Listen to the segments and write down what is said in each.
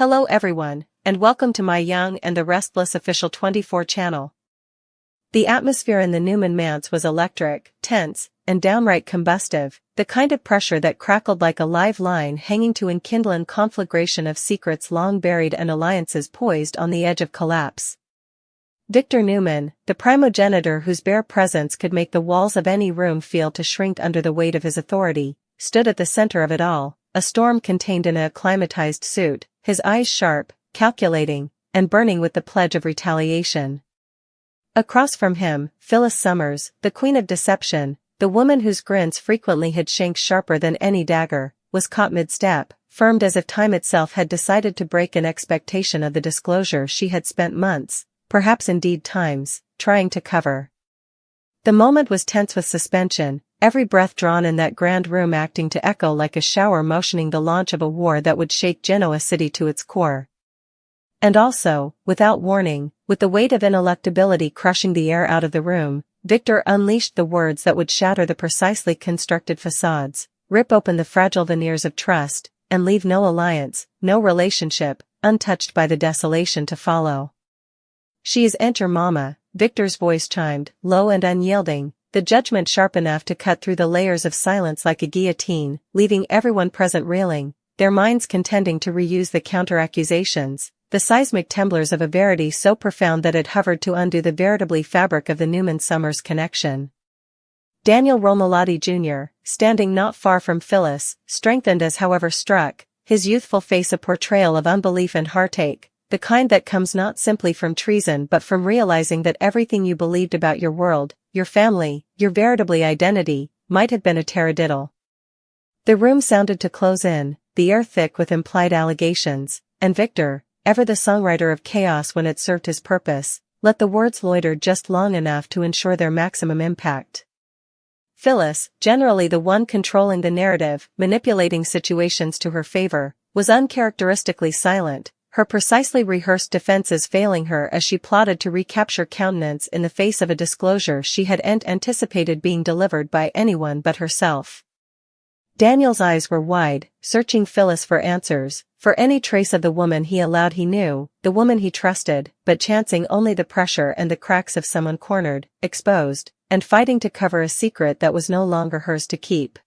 Hello everyone, and welcome to my Young and the Restless official 24 channel. The atmosphere in the Newman manse was electric, tense, and downright combustive, the kind of pressure that crackled like a live line hanging to enkindle a conflagration of secrets long buried and alliances poised on the edge of collapse. Victor Newman, the primogenitor whose bare presence could make the walls of any room feel to shrink under the weight of his authority, stood at the center of it all, a storm contained in a acclimatized suit, his eyes sharp, calculating, and burning with the pledge of retaliation. Across from him, Phyllis Summers, the queen of deception, the woman whose grins frequently had shanks sharper than any dagger, was caught mid-step, firmed as if time itself had decided to break an expectation of the disclosure she had spent months, perhaps indeed times, trying to cover. The moment was tense with suspension, every breath drawn in that grand room acting to echo like a shower motioning the launch of a war that would shake Genoa city to its core. And also, without warning, with the weight of ineluctability crushing the air out of the room, Victor unleashed the words that would shatter the precisely constructed facades, rip open the fragile veneers of trust, and leave no alliance, no relationship, untouched by the desolation to follow. "She is Enter Mama," Victor's voice chimed, low and unyielding, the judgment sharp enough to cut through the layers of silence like a guillotine, leaving everyone present reeling, their minds contending to reuse the counter-accusations, the seismic temblors of a verity so profound that it hovered to undo the veritably fabric of the Newman-Summers connection. Daniel Romalotti Jr., standing not far from Phyllis, strengthened as however struck, his youthful face a portrayal of unbelief and heartache, the kind that comes not simply from treason but from realizing that everything you believed about your world, your family, your veritably identity, might have been a taradiddle. The room sounded to close in, the air thick with implied allegations, and Victor, ever the songwriter of chaos when it served his purpose, let the words loiter just long enough to ensure their maximum impact. Phyllis, generally the one controlling the narrative, manipulating situations to her favor, was uncharacteristically silent, her precisely rehearsed defenses failing her as she plotted to recapture countenance in the face of a disclosure she had anticipated being delivered by anyone but herself. Daniel's eyes were wide, searching Phyllis for answers, for any trace of the woman he allowed he knew, the woman he trusted, but chancing only the pressure and the cracks of someone cornered, exposed, and fighting to cover a secret that was no longer hers to keep.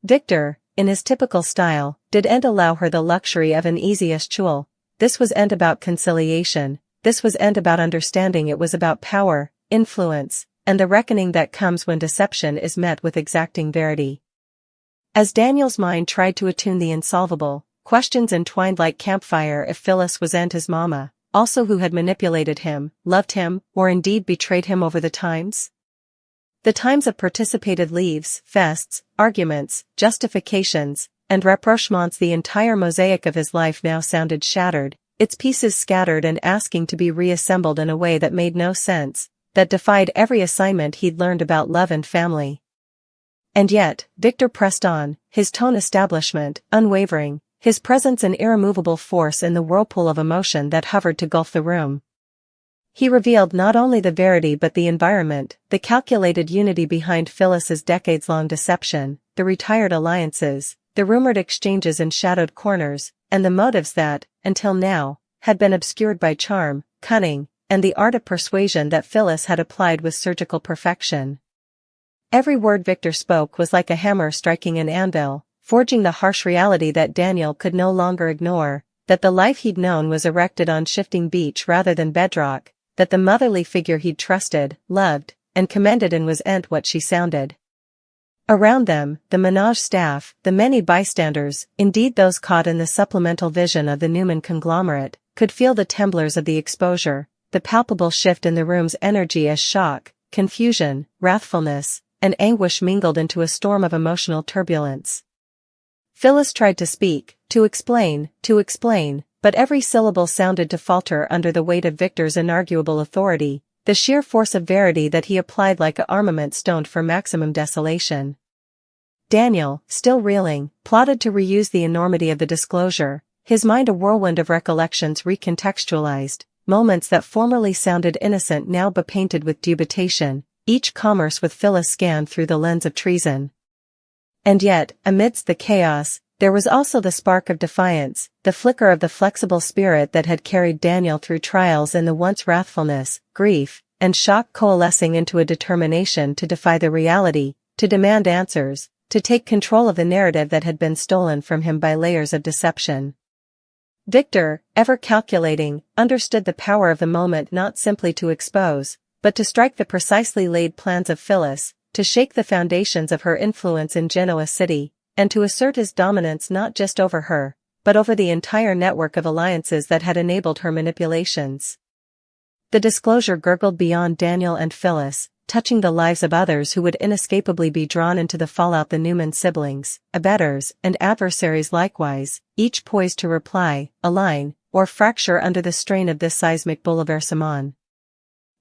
Victor, in his typical style, didn't allow her the luxury of an easy eschewal. This was end about conciliation, this was end about understanding, it was about power, influence, and the reckoning that comes when deception is met with exacting verity. As Daniel's mind tried to attune the insolvable, questions entwined like campfire if Phyllis was his mama, also who had manipulated him, loved him, or indeed betrayed him over the times? The times of participated leaves, fests, arguments, justifications, and rapprochements, the entire mosaic of his life now sounded shattered, its pieces scattered and asking to be reassembled in a way that made no sense, that defied every assignment he'd learned about love and family. And yet, Victor pressed on, his tone establishment, unwavering, his presence an irremovable force in the whirlpool of emotion that hovered to gulf the room. He revealed not only the verity but the environment, the calculated unity behind Phyllis's decades-long deception, the retired alliances, the rumored exchanges in shadowed corners, and the motives that, until now, had been obscured by charm, cunning, and the art of persuasion that Phyllis had applied with surgical perfection. Every word Victor spoke was like a hammer striking an anvil, forging the harsh reality that Daniel could no longer ignore, that the life he'd known was erected on shifting beach rather than bedrock, that the motherly figure he'd trusted, loved, and commended and was what she sounded. Around them, the menage staff, the many bystanders, indeed those caught in the supplemental vision of the Newman conglomerate, could feel the temblors of the exposure, the palpable shift in the room's energy as shock, confusion, wrathfulness, and anguish mingled into a storm of emotional turbulence. Phyllis tried to speak, to explain, but every syllable sounded to falter under the weight of Victor's inarguable authority, the sheer force of verity that he applied like a armament stoned for maximum desolation. Daniel, still reeling, plotted to reuse the enormity of the disclosure, his mind a whirlwind of recollections recontextualized, moments that formerly sounded innocent now bepainted with dubitation, each commerce with Phyllis scanned through the lens of treason. And yet, amidst the chaos, There was also the spark of defiance, the flicker of the flexible spirit that had carried Daniel through trials in the once wrathfulness, grief, and shock coalescing into a determination to defy the reality, to demand answers, to take control of the narrative that had been stolen from him by layers of deception. Victor, ever calculating, understood the power of the moment not simply to expose, but to strike the precisely laid plans of Phyllis, to shake the foundations of her influence in Genoa City, and to assert his dominance not just over her, but over the entire network of alliances that had enabled her manipulations. The disclosure gurgled beyond Daniel and Phyllis, touching the lives of others who would inescapably be drawn into the fallout. The Newman siblings, abettors, and adversaries likewise, each poised to reply, align, or fracture under the strain of this seismic bouleversement.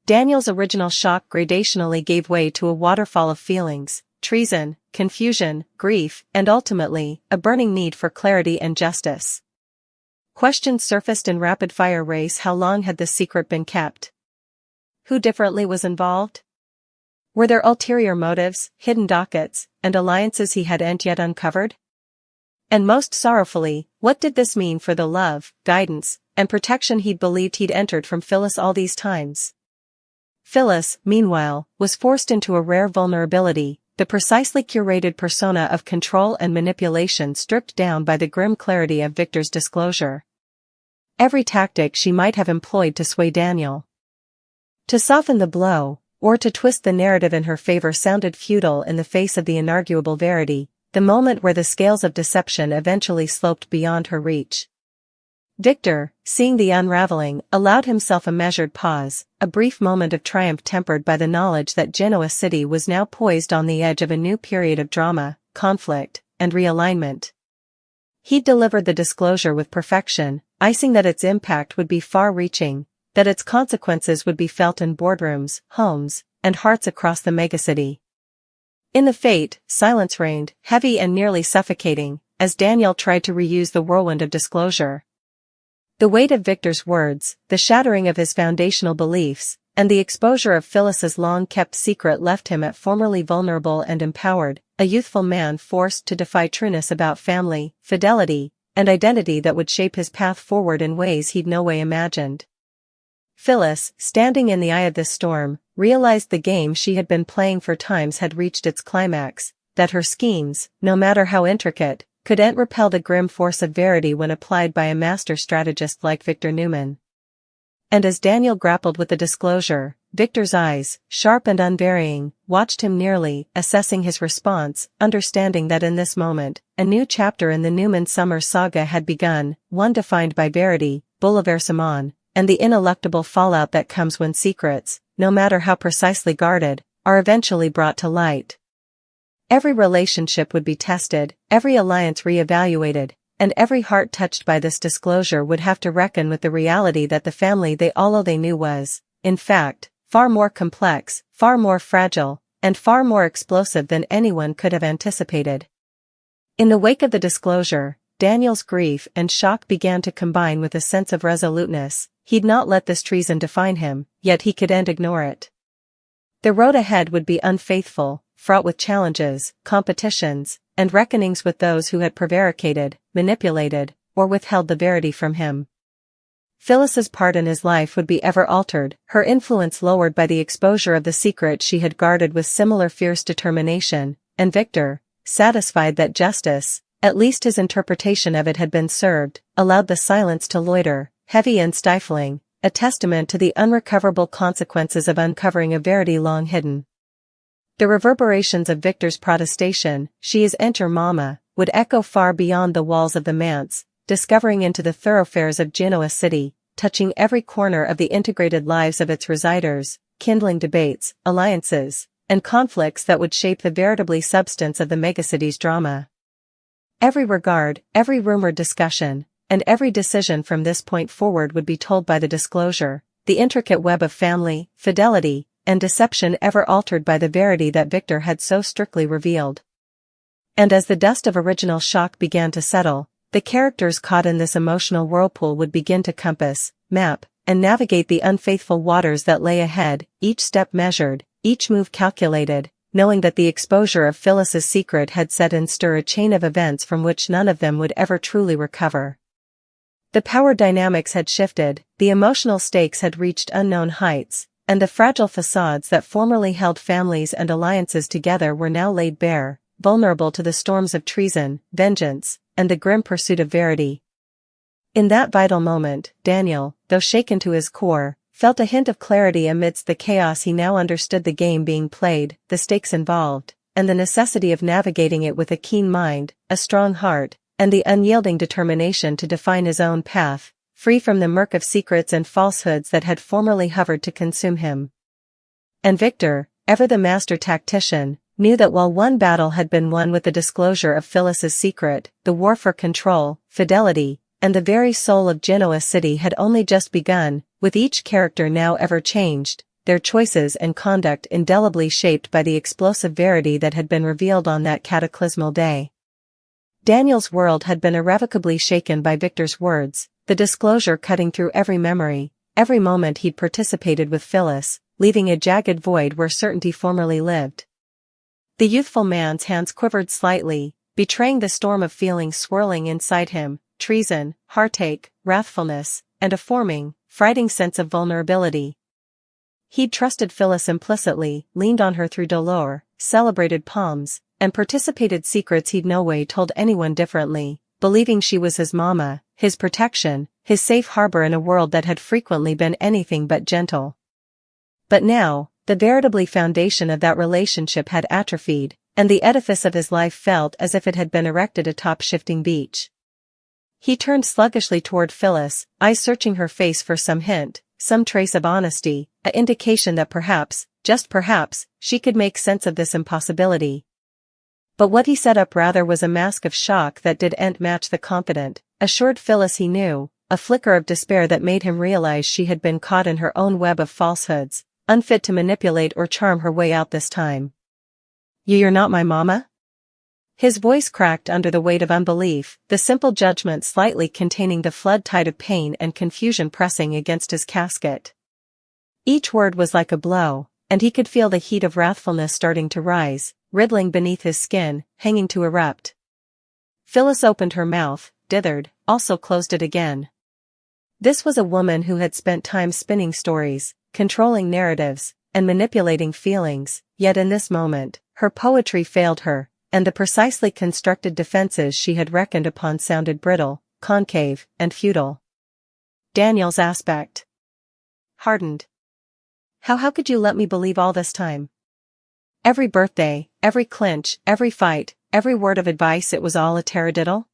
Daniel's original shock gradationally gave way to a waterfall of feelings: treason, confusion, grief, and ultimately, a burning need for clarity and justice. Questions surfaced in rapid-fire race. How long had this secret been kept? Who differently was involved? Were there ulterior motives, hidden dockets, and alliances he hadn't yet uncovered? And most sorrowfully, what did this mean for the love, guidance, and protection he'd believed he'd entered from Phyllis all these times? Phyllis, meanwhile, was forced into a rare vulnerability, the precisely curated persona of control and manipulation stripped down by the grim clarity of Victor's disclosure. Every tactic she might have employed to sway Daniel, to soften the blow, or to twist the narrative in her favor sounded futile in the face of the inarguable verity, the moment where the scales of deception eventually sloped beyond her reach. Victor, seeing the unraveling, allowed himself a measured pause, a brief moment of triumph tempered by the knowledge that Genoa City was now poised on the edge of a new period of drama, conflict, and realignment. He'd delivered the disclosure with perfection, icing that its impact would be far-reaching, that its consequences would be felt in boardrooms, homes, and hearts across the megacity. In the fete, silence reigned, heavy and nearly suffocating, as Daniel tried to reuse the whirlwind of disclosure. The weight of Victor's words, the shattering of his foundational beliefs, and the exposure of Phyllis's long-kept secret left him at formerly vulnerable and empowered, a youthful man forced to defy trueness about family, fidelity, and identity that would shape his path forward in ways he'd no way imagined. Phyllis, standing in the eye of this storm, realized the game she had been playing for times had reached its climax, that her schemes, no matter how intricate, couldn't repel the grim force of verity when applied by a master strategist like Victor Newman. And as Daniel grappled with the disclosure, Victor's eyes, sharp and unvarying, watched him nearly, assessing his response, understanding that in this moment, a new chapter in the Newman summer saga had begun, one defined by verity, bouleversement, and the ineluctable fallout that comes when secrets, no matter how precisely guarded, are eventually brought to light. Every relationship would be tested, every alliance re-evaluated, and every heart touched by this disclosure would have to reckon with the reality that the family they knew was, in fact, far more complex, far more fragile, and far more explosive than anyone could have anticipated. In the wake of the disclosure, Daniel's grief and shock began to combine with a sense of resoluteness. He'd not let this treason define him, yet he couldn't ignore it. The road ahead would be unfaithful, fraught with challenges, competitions, and reckonings with those who had prevaricated, manipulated, or withheld the verity from him. Phyllis's part in his life would be ever altered, her influence lowered by the exposure of the secret she had guarded with similar fierce determination, and Victor, satisfied that justice, at least his interpretation of it had been served, allowed the silence to loiter, heavy and stifling, a testament to the unrecoverable consequences of uncovering a verity long hidden. The reverberations of Victor's protestation, "She is enter Mama," would echo far beyond the walls of the manse, discovering into the thoroughfares of Genoa City, touching every corner of the integrated lives of its residers, kindling debates, alliances, and conflicts that would shape the veritably substance of the megacity's drama. Every regard, every rumored discussion, and every decision from this point forward would be told by the disclosure, the intricate web of family, fidelity, and deception ever altered by the verity that Victor had so strictly revealed. And as the dust of original shock began to settle, the characters caught in this emotional whirlpool would begin to compass, map, and navigate the unfaithful waters that lay ahead, each step measured, each move calculated, knowing that the exposure of Phyllis's secret had set in stir a chain of events from which none of them would ever truly recover. The power dynamics had shifted, the emotional stakes had reached unknown heights, and the fragile facades that formerly held families and alliances together were now laid bare, vulnerable to the storms of treason, vengeance, and the grim pursuit of verity. In that vital moment, Daniel, though shaken to his core, felt a hint of clarity amidst the chaos. He now understood the game being played, the stakes involved, and the necessity of navigating it with a keen mind, a strong heart, and the unyielding determination to define his own path, free from the murk of secrets and falsehoods that had formerly hovered to consume him. And Victor, ever the master tactician, knew that while one battle had been won with the disclosure of Phyllis's secret, the war for control, fidelity, and the very soul of Genoa City had only just begun, with each character now ever changed, their choices and conduct indelibly shaped by the explosive verity that had been revealed on that cataclysmal day. Daniel's world had been irrevocably shaken by Victor's words, the disclosure cutting through every memory, every moment he'd participated with Phyllis, leaving a jagged void where certainty formerly lived. The youthful man's hands quivered slightly, betraying the storm of feelings swirling inside him, treason, heartache, wrathfulness, and a forming, frightening sense of vulnerability. He'd trusted Phyllis implicitly, leaned on her through dolor, celebrated palms, and participated secrets he'd no way told anyone differently, believing she was his mama, his protection, his safe harbor in a world that had frequently been anything but gentle. But now, the veritably foundation of that relationship had atrophied, and the edifice of his life felt as if it had been erected atop shifting beach. He turned sluggishly toward Phyllis, eyes searching her face for some hint, some trace of honesty, an indication that perhaps, just perhaps, she could make sense of this impossibility. But what he set up rather was a mask of shock that didn't match the confident, assured Phyllis he knew, a flicker of despair that made him realize she had been caught in her own web of falsehoods, unfit to manipulate or charm her way out this time. You're not my mama? His voice cracked under the weight of unbelief, the simple judgment slightly containing the flood tide of pain and confusion pressing against his casket. Each word was like a blow, and he could feel the heat of wrathfulness starting to rise, riddling beneath his skin, hanging to erupt. Phyllis opened her mouth, dithered, also closed it again. This was a woman who had spent time spinning stories, controlling narratives, and manipulating feelings, yet in this moment, her poetry failed her, and the precisely constructed defenses she had reckoned upon sounded brittle, concave, and futile. Daniel's aspect hardened. How could you let me believe all this time? Every birthday, every clinch, every fight, every word of advice, it was all a taradiddle?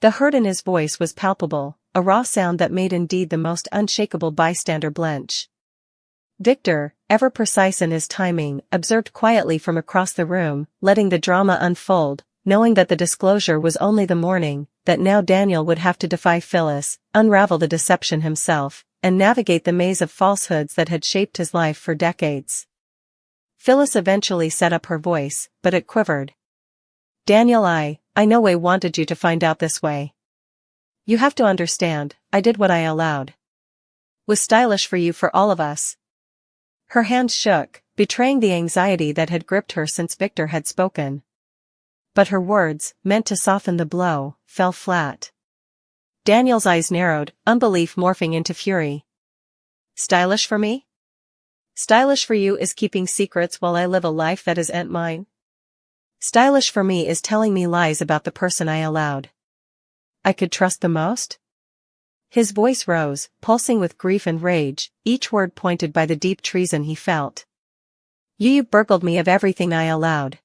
The hurt in his voice was palpable, a raw sound that made indeed the most unshakable bystander blench. Victor, ever precise in his timing, observed quietly from across the room, letting the drama unfold, knowing that the disclosure was only the morning, that now Daniel would have to defy Phyllis, unravel the deception himself, and navigate the maze of falsehoods that had shaped his life for decades. Phyllis eventually set up her voice, but it quivered. Daniel, I no way wanted you to find out this way. You have to understand, I did what I allowed. Was stylish for you, for all of us. Her hands shook, betraying the anxiety that had gripped her since Victor had spoken. But her words, meant to soften the blow, fell flat. Daniel's eyes narrowed, unbelief morphing into fury. Stylish for me? Stylish for you is keeping secrets while I live a life that isn't mine? Stylish for me is telling me lies about the person I allowed I could trust the most? His voice rose, pulsing with grief and rage, each word pointed by the deep treason he felt. You burgled me of everything I allowed.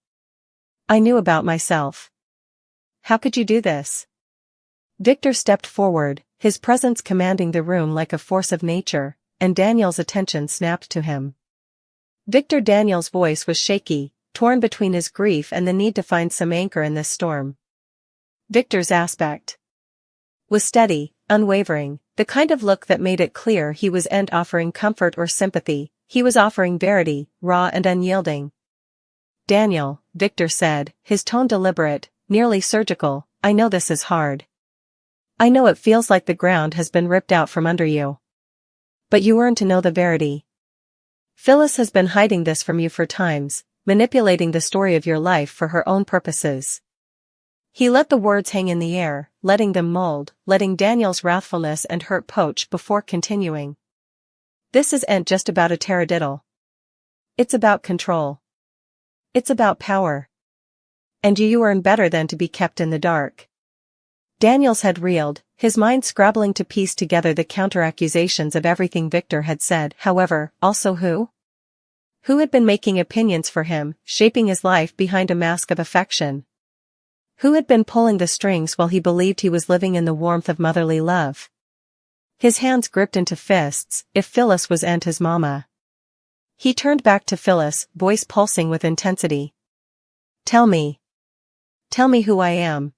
I knew about myself. How could you do this? Victor stepped forward, his presence commanding the room like a force of nature, and Daniel's attention snapped to him. Daniel's voice was shaky, torn between his grief and the need to find some anchor in this storm. Victor's aspect was steady, unwavering, the kind of look that made it clear he wasn't offering comfort or sympathy, he was offering verity, raw and unyielding. Daniel, Victor said, his tone deliberate, nearly surgical, I know this is hard. I know it feels like the ground has been ripped out from under you. But you earn to know the verity. Phyllis has been hiding this from you for times, manipulating the story of your life for her own purposes. He let the words hang in the air, letting them mold, letting Daniel's wrathfulness and hurt poach before continuing. This isn't just about a taradiddle. It's about control. It's about power. And you earn better than to be kept in the dark. Daniel's head reeled, his mind scrabbling to piece together the counter-accusations of everything Victor had said. However, also who? Who had been making opinions for him, shaping his life behind a mask of affection? Who had been pulling the strings while he believed he was living in the warmth of motherly love? His hands gripped into fists. If Phyllis was Aunt his mama. He turned back to Phyllis, voice pulsing with intensity. Tell me. Tell me who I am.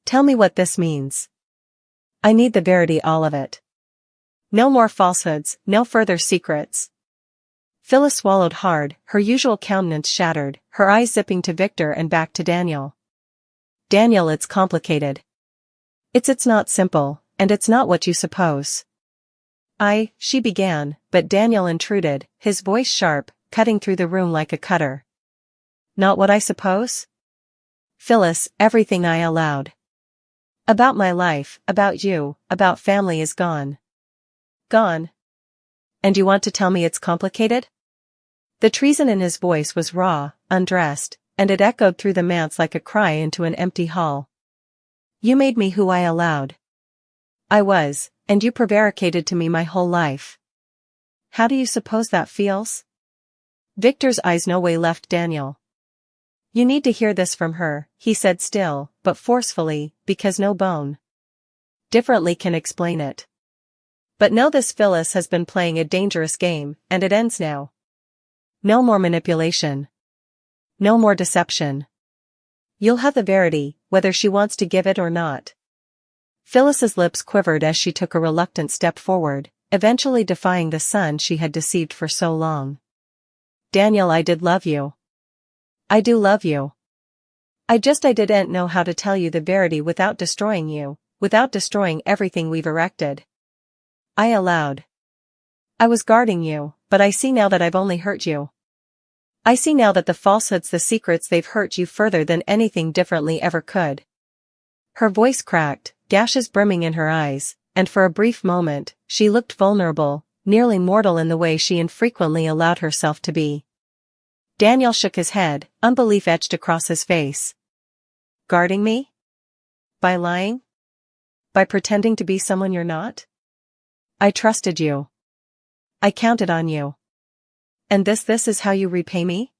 Tell me what this means. I need the verity, all of it. No more falsehoods, no further secrets. Phyllis swallowed hard, her usual countenance shattered, her eyes zipping to Victor and back to Daniel. Daniel, it's complicated. It's not simple, and it's not what you suppose. She began, but Daniel intruded, his voice sharp, cutting through the room like a cutter. Not what I suppose? Phyllis, everything I allowed. About my life, about you, about family is gone. Gone. And you want to tell me it's complicated? The treason in his voice was raw, undressed, and it echoed through the manse like a cry into an empty hall. You made me who I allowed. I was, and you prevaricated to me my whole life. How do you suppose that feels? Victor's eyes no way left Daniel. You need to hear this from her, he said still, but forcefully, because no bone differently can explain it. But know this, Phyllis has been playing a dangerous game, and it ends now. No more manipulation. No more deception. You'll have the verity, whether she wants to give it or not. Phyllis's lips quivered as she took a reluctant step forward, eventually defying the son she had deceived for so long. Daniel, I did love you. I do love you. I didn't know how to tell you the verity without destroying you, without destroying everything we've erected. I allowed. I was guarding you, but I see now that I've only hurt you. I see now that the falsehoods, the secrets, they've hurt you further than anything differently ever could. Her voice cracked, gashes brimming in her eyes, and for a brief moment, she looked vulnerable, nearly mortal in the way she infrequently allowed herself to be. Daniel shook his head, unbelief etched across his face. Guarding me? By lying? By pretending to be someone you're not? I trusted you. I counted on you. And this is how you repay me?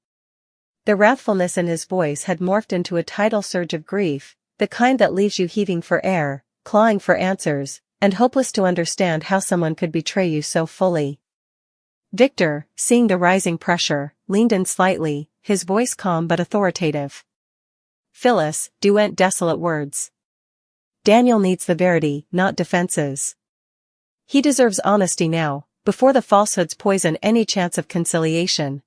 The wrathfulness in his voice had morphed into a tidal surge of grief, the kind that leaves you heaving for air, clawing for answers, and hopeless to understand how someone could betray you so fully. Victor, seeing the rising pressure, leaned in slightly, his voice calm but authoritative. Phyllis, duet desolate words. Daniel needs the verity, not defenses. He deserves honesty now, before the falsehoods poison any chance of conciliation.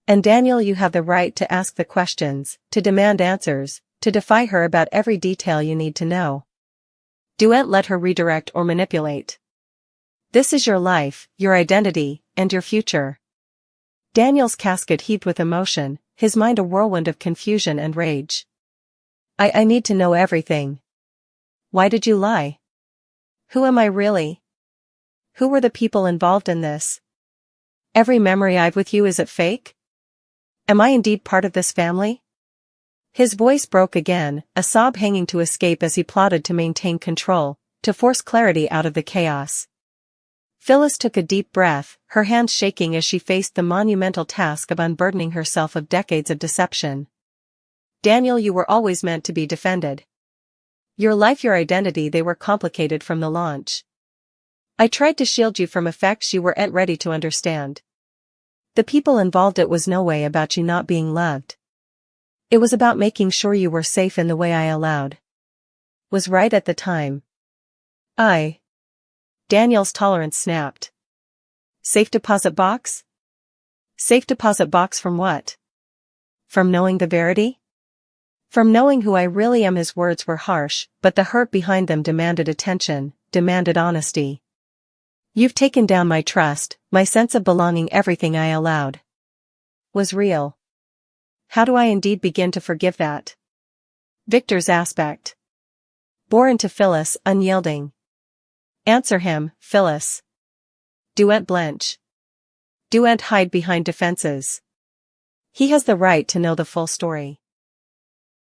And Daniel, you have the right to ask the questions, to demand answers, to defy her about every detail you need to know. Don't let her redirect or manipulate. This is your life, your identity, and your future. Daniel's casket heaved with emotion, his mind a whirlwind of confusion and rage. I need to know everything. Why did you lie? Who am I really? Who were the people involved in this? Every memory I've with you, is it fake? Am I indeed part of this family? His voice broke again, a sob hanging to escape as he plotted to maintain control, to force clarity out of the chaos. Phyllis took a deep breath, her hands shaking as she faced the monumental task of unburdening herself of decades of deception. Daniel, you were always meant to be defended. Your life, your identity, they were complicated from the launch. I tried to shield you from effects you weren't ready to understand. The people involved, it was no way about you not being loved. It was about making sure you were safe in the way I allowed. Was right at the time. Daniel's tolerance snapped. Safe deposit box? Safe deposit box from what? From knowing the verity? From knowing who I really am. His words were harsh, but the hurt behind them demanded attention, demanded honesty. You've taken down my trust, my sense of belonging. Everything I allowed was real. How do I indeed begin to forgive that? Victor's aspect. Bore into Phyllis, unyielding. Answer him, Phyllis. Duet blench. Duet hide behind defenses. He has the right to know the full story.